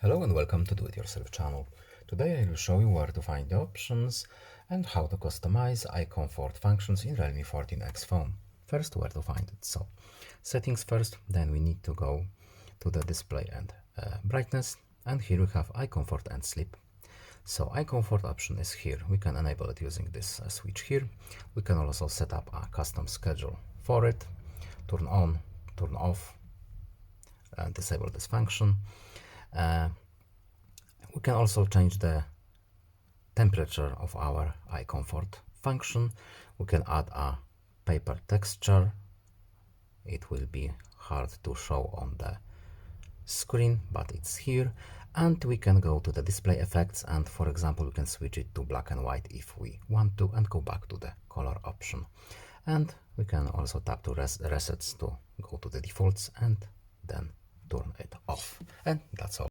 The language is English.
Hello and welcome to Do It Yourself channel. Today I will show you where to find the options and how to customize eye comfort functions in Realme 14x phone. First, where to find it. So, settings first, then we need to go to the display and brightness, and here we have eye comfort and sleep. So eye comfort option is here. We can enable it using this switch here. We can also set up a custom schedule for it, turn on, turn off, and disable this function. We can also change the temperature of our eye comfort function. We can add a paper texture. It will be hard to show on the screen, but it's here. And we can go to the display effects, and for example we can switch it to black and white if we want to, and go back to the color option. And we can also tap to resets to go to the defaults and then turn it off. And that's all.